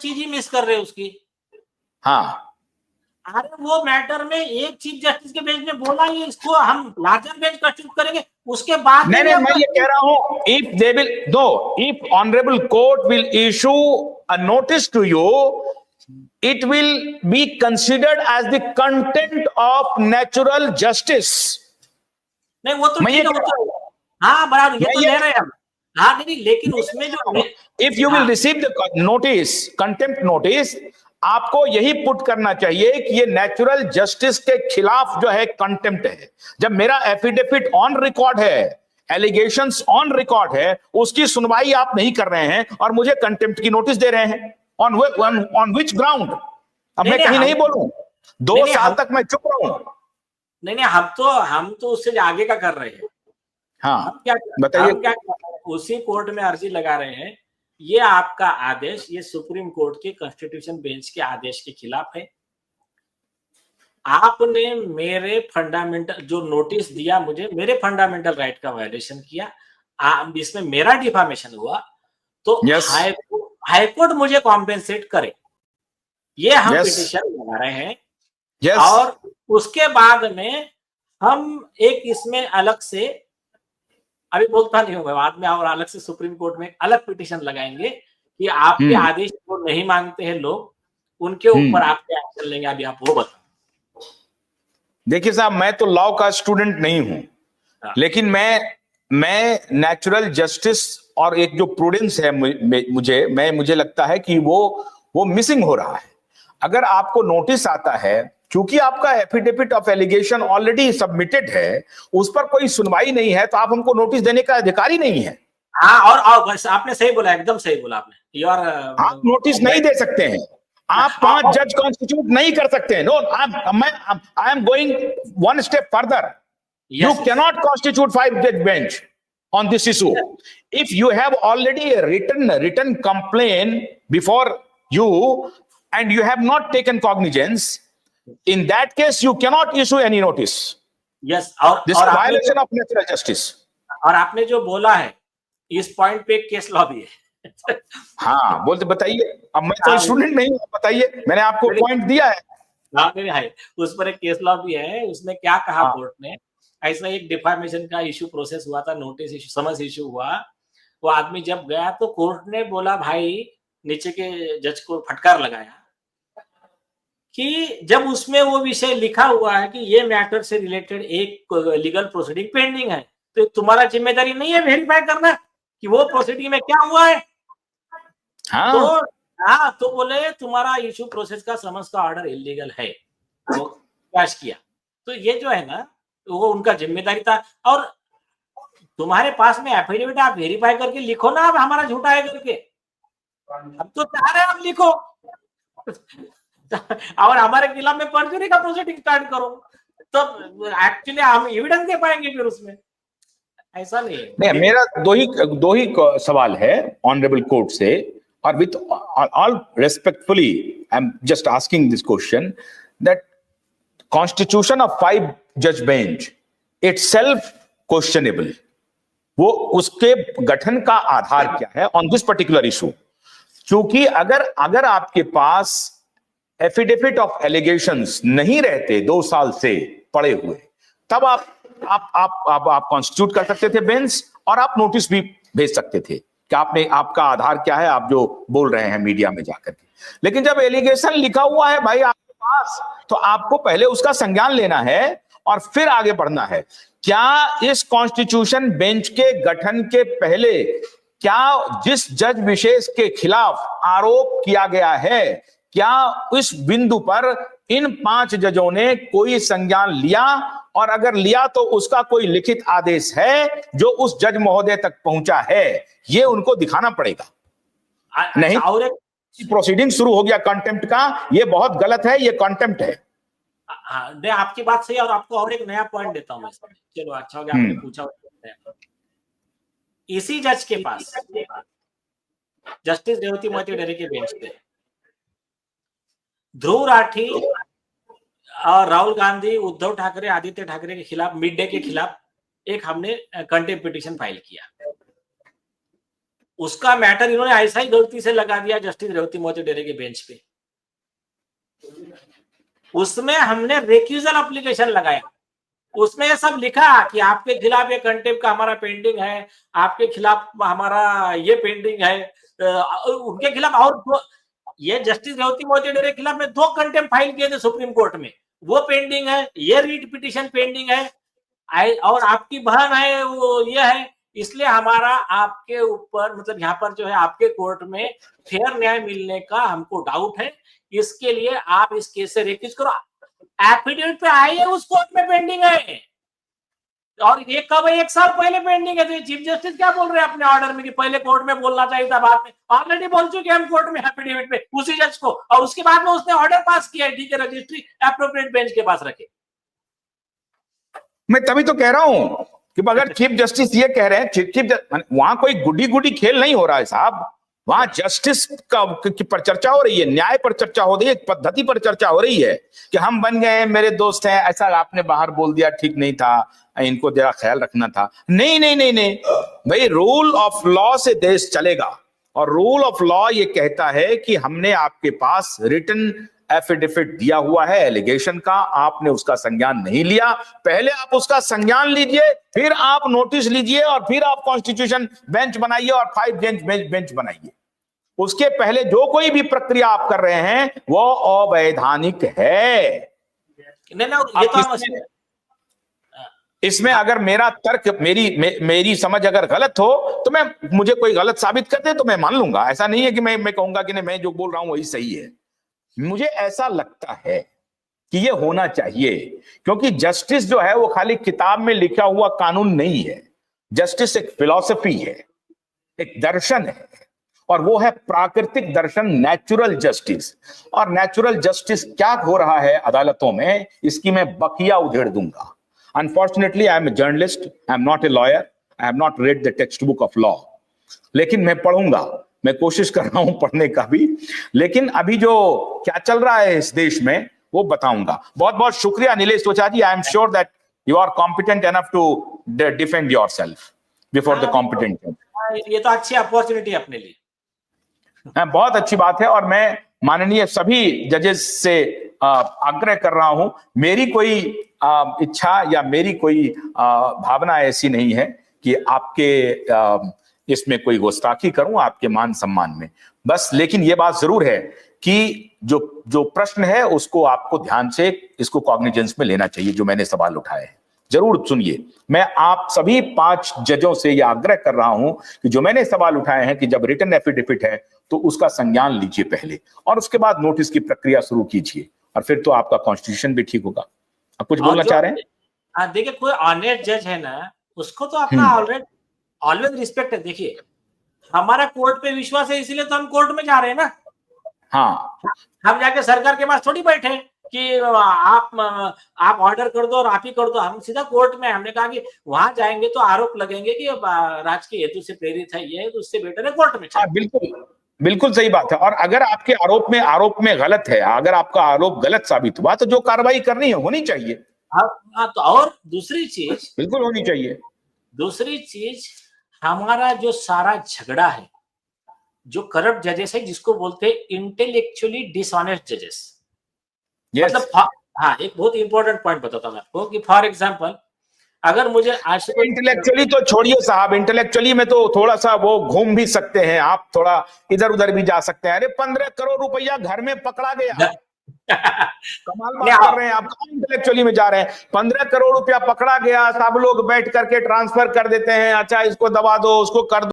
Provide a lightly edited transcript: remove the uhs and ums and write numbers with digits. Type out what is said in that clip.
चीज ही मिस कर रहे हैं उसकी। हाँ, अरे वो मैटर में एक चीफ जस्टिस के बेंच ने बोला ही, इसको हम लार्जर बेंच कंस्टिट्यूट करेंगे, उसके बाद नहीं नहीं, मैं ये कह रहा हूं, if they will do, if honourable court will issue a notice to you, it will be considered as the content of natural justice. नहीं वो तो ठीक है, वो तो हाँ बराबर, ये तो ले रहे हैं हम। हाँ नहीं, लेकिन उसमें जो if you will receive the notice, contempt notice, आपको यही पुट करना चाहिए कि ये नेचुरल जस्टिस के खिलाफ जो है कंटेम्प्ट है। जब मेरा एफिडेविट ऑन रिकॉर्ड है, एलिगेशंस ऑन रिकॉर्ड है, उसकी सुनवाई आप नहीं कर रहे हैं और मुझे कंटेम्प्ट की नोटिस दे रहे हैं। On which ground? अब मैं कहीं नहीं बोलूं, 2 साल तक मैं चुप रहूं? नहीं, हम तो उससे आगे का कर रहे हैं। हाँ बताइए। हम क्या उसी कोर्ट में अर्जी लगा रहे हैं, ये आपका आदेश, ये सुप्रीम कोर्ट के कॉन्स्टिट्यूशन बेंच के आदेश के खिलाफ है। आपने मेरे फंडामेंटल जो नोटिस दिया मुझे, मेरे फंडामेंटल राइट का वायलेशन किया, इसमें मेरा डिफामेशन हुआ, तो हाईकोर्ट मुझे कॉम्पेंसेट करे, ये हम पिटीशन लगा रहे हैं। और उसके बाद में हम एक इसमें अलग से, अभी बोलता नहीं हूं मैं, बाद में और अलग से सुप्रीम कोर्ट में अलग पिटीशन लगाएंगे कि आपके आदेश को नहीं मानते हैं लोग, उनके ऊपर आप क्या एक्शन लेंगे, अभी आप वो बताओ। देखिए साहब, मैं तो लॉ का स्टूडेंट नहीं हूं, लेकिन मैं नेचुरल जस्टिस और एक जो प्रूडेंस है मुझे लगता है कि वो मिसिंग हो रहा है। अगर आपको नोटिस आता है, क्योंकि आपका affidavit of allegation already submitted है, उस पर कोई सुनवाई नहीं है, तो आप हमको नोटिस देने का अधिकार ही नहीं है। हाँ, और बस आपने सही बोला, एकदम सही बोला आपने। आप नोटिस नहीं दे सकते हैं, आप 5 जज कॉन्स्टिट्यूट नहीं कर सकते हैं। No, I am going 1 step further. You cannot constitute 5 judge bench on this issue. If you have already a written complaint before you and you have not taken cognizance, in that case you cannot issue any notice. Yes, this is violation of natural justice. और आपने जो बोला है, इस point पे case law भी है। हाँ बोलते, बताइए। अब मैं तो स्टूडेंट नहीं हूँ, बताइए, मैंने आपको पॉइंट दिया है। हाँ नहीं, उस पर एक केस लॉ भी है। उसने क्या कहा कोर्ट ने, ऐसा एक डिफामेशन का इशू प्रोसेस हुआ था, नोटिस इशू, समझ इशू हुआ। वो आदमी जब गया तो कोर्ट ने बोला, भाई नीचे के जज को फटकार लगाया कि जब उसमें वो विषय लिखा हुआ है कि ये मैटर से रिलेटेड एक लीगल प्रोसीडिंग पेंडिंग है, तो तुम्हारा जिम्मेदारी नहीं है वेरीफाई करना कि वो प्रोसीडिंग में क्या हुआ है। तो बोले तुम्हारा इशू प्रोसेस का समझ का ऑर्डर इलीगल है, वो क्रैश किया। तो ये जो है ना, वो उनका जिम्मेदारी था। और तुम्हारे पास में एफिडेविट, आप वेरीफाई करके लिखो ना, आप हमारा झूठा है करके। अब तो चाह रहे हैं आप लिखो और हमारे खिलाफ में परजुरी का प्रोसीडिंग स्टार्ट करो, तो एक्चुअली हम एविडेंस दे पाएंगे फिर उसमें। ऐसा नहीं, मेरा दो ही सवाल है ऑनरेबल कोर्ट से, और with all respectfully I am just asking this question, that constitution of 5 जज बेंच इटसेल्फ क्वेश्चनेबल, वो उसके गठन का आधार क्या है ऑन दिस पर्टिकुलर इशू? क्योंकि अगर आपके पास एफिडेविट ऑफ एलिगेशंस नहीं रहते 2 साल से पड़े हुए, तब आप कॉन्स्टिट्यूट कर सकते थे बेंच, और आप नोटिस भी भेज सकते थे कि आपका आधार क्या है, आप जो बोल रहे हैं मीडिया में जाकर के। लेकिन जब एलिगेशन लिखा हुआ है भाई आपके पास, तो आपको पहले उसका संज्ञान लेना है और फिर आगे बढ़ना है। क्या इस कॉन्स्टिट्यूशन बेंच के गठन के पहले, क्या जिस जज विशेष के खिलाफ आरोप किया गया है, क्या इस बिंदु पर इन 5 जजों ने कोई संज्ञान लिया? और अगर लिया तो उसका कोई लिखित आदेश है जो उस जज महोदय तक पहुंचा है? ये उनको दिखाना पड़ेगा। नहीं, और प्रोसीडिंग शुरू हो गया कंटेम्प्ट का, ये बहुत गलत है, ये कंटेम्प्ट है। नहीं, आपकी बात सही है। और आपको और एक नया पॉइंट देता हूं मैं इसमें। चलो अच्छा हो गया आपने पूछा। इसी जज के पास, जस्टिस रेवती मोहिते डेरे के बेंच पे, ध्रुव राठी और राहुल गांधी, उद्धव ठाकरे, आदित्य ठाकरे के खिलाफ, मिड डे के खिलाफ एक हमने कंटेम्प्ट पिटीशन फाइल किया। उसका मैटर इन्होंने ऐसा ही गलती से लगा दिया जस्टिस रेवती मोहिते डेरे के बेंच पे। उसमें हमने रेक्यूजल एप्लीकेशन लगाया, उसमें ये सब लिखा कि आपके खिलाफ ये कंटेम्प्ट का हमारा पेंडिंग है, आपके खिलाफ हमारा ये पेंडिंग है, उनके खिलाफ और ये जस्टिस रेवती मोहिते डेरे के खिलाफ में 2 कंटेम्प्ट फाइल किए थे सुप्रीम कोर्ट में, वो पेंडिंग है, ये रीट पिटीशन पेंडिंग है, और आपकी बहन है वो ये है, इसलिए हमारा आपके ऊपर मतलब यहाँ पर जो है आपके कोर्ट में फेयर न्याय मिलने का हमको डाउट है, इसके लिए आप इस केस से रेक्यूज करो। एफिडेविट पे आई है उस कोर्ट में पेंडिंग है, और ये कब 1 साल पहले पेंडिंग है। तो चीफ जस्टिस क्या बोल रहे हैं अपने ऑर्डर में कि पहले कोर्ट में बोलना चाहिए था, बाद में ऑलरेडी बोल चुके हम कोर्ट में एफिडेविट पे उसी जज को, और उसके बाद में उसने ऑर्डर पास किया है, ठीक है, रजिस्ट्री एप्रोप्रिएट बेंच के पास रखे। मैं तभी तो कह रहा हूं कि अगर चीफ जस्टिस ये कह रहे हैं, वहां कोई गुडी गुडी खेल नहीं हो रहा है साहब, वहां जस्टिस की पर चर्चा हो रही है, न्याय पर चर्चा हो रही है, पद्धति पर चर्चा हो रही है कि हम बन गए, मेरे दोस्त हैं, ऐसा आपने बाहर बोल दिया, ठीक नहीं था, इनको जरा ख्याल रखना था। नहीं नहीं नहीं नहीं भाई, रूल ऑफ लॉ से देश चलेगा, और रूल ऑफ लॉ ये कहता है कि हमने आपके पास रिटन एफिडेविट दिया हुआ है एलिगेशन का, आपने उसका संज्ञान नहीं लिया, पहले आप उसका संज्ञान लीजिए, फिर आप नोटिस लीजिए, और फिर आप कॉन्स्टिट्यूशन बेंच बनाइए और 5 बेंच बनाइए। उसके पहले जो कोई भी प्रक्रिया आप कर रहे हैं वो अवैधानिक है। नहीं, ये तो इसमें अगर मेरा तर्क, मेरी समझ अगर गलत हो तो मुझे कोई गलत साबित कर दे तो मैं मान लूंगा, ऐसा नहीं है कि मैं कहूंगा कि नहीं, मैं जो बोल रहा हूं वही सही है। मुझे ऐसा लगता है कि ये होना चाहिए, क्योंकि जस्टिस जो है वो खाली किताब में लिखा हुआ कानून नहीं है, जस्टिस एक फिलॉसफी है, एक दर्शन है, और वो है प्राकृतिक दर्शन, नेचुरल जस्टिस। और नेचुरल जस्टिस क्या हो रहा है अदालतों में, इसकी मैं बकिया उधेड़ दूंगा। Unfortunately I am a journalist, I am not a lawyer, I have not read the text book of law, लेकिन मैं पढ़ूंगा, मैं कोशिश कर रहा हूं पढ़ने का भी, लेकिन अभी जो क्या चल रहा है इस देश में वो बताऊंगा। बहुत बहुत शुक्रिया Nilesh Ojha ji, I am sure that you are competent enough to defend yourself before the competent जज। ये तो अच्छी अपॉर्चुनिटी अपने लिए, बहुत अच्छी बात है, और मैं माननीय सभी जजेस से आग्रह कर रहा हूं, मेरी कोई इच्छा या मेरी कोई भावना ऐसी नहीं है कि आपके इसमें कोई गुस्ताखी करूं आपके मान सम्मान में, बस। लेकिन यह बात जरूर है कि जो प्रश्न है उसको आपको ध्यान से इसको कॉग्निजेंस में लेना चाहिए, जो मैंने सवाल उठाए हैं जरूर सुनिए। मैं आप सभी 5 जजों से यह आग्रह कर रहा हूं कि जो मैंने सवाल उठाए हैं कि जब रिटन एफिडेविट है तो उसका संज्ञान लीजिए पहले, और उसके बाद नोटिस की प्रक्रिया शुरू कीजिए, और फिर तो आपका कॉन्स्टिट्यूशन भी ठीक होगा। आप कुछ बोलना चाह रहे हैं? हाँ, देखिए, कोई ऑनेस्ट जज है ना, उसको तो अपना ऑलवेज रिस्पेक्ट है। देखिए, हमारा कोर्ट पे विश्वास है, इसीलिए तो हम कोर्ट में जा रहे हैं ना। हाँ, हम जाके सरकार के पास थोड़ी बैठे कि आप ऑर्डर कर दो और आप ही कर दो, हम सीधा कोर्ट में। हमने कहा कि वहां जाएंगे तो आरोप लगेंगे कि राजकीय हेतु से प्रेरित है, ये है, तो उससे बेटर है कोर्ट में। बिल्कुल बिल्कुल सही बात है, और अगर आपके आरोप में गलत है, अगर आपका आरोप गलत साबित हुआ तो जो कार्रवाई करनी है होनी चाहिए। हाँ, तो और दूसरी चीज बिल्कुल होनी चाहिए, दूसरी चीज, हमारा जो सारा झगड़ा है, जो करप्ट जजेस है, जिसको बोलते हैं इंटेलेक्चुअली डिसऑनेस्ट जजेस, मतलब हाँ, एक बहुत इंपॉर्टेंट पॉइंट बताता हूं मैं आपको कि फॉर एग्जांपल, अगर मुझे इंटेलेक्चुअली तो छोड़िए साहब, इंटेलेक्चुअली में तो थोड़ा सा वो घूम भी सकते हैं आप, थोड़ा इधर उधर भी जा सकते हैं। अरे 15 करोड़ रुपया घर में पकड़ा गया, कमाल बात कर रहे हैं आप, कहाँ इंटेलेक्चुअली में जा रहे हैं? 15 करोड़ रुपया पकड़ा गया, सब लोग बैठ करके ट्रांसफर कर देते हैं, अच्छा इसको दबा दो, उसको कर दो।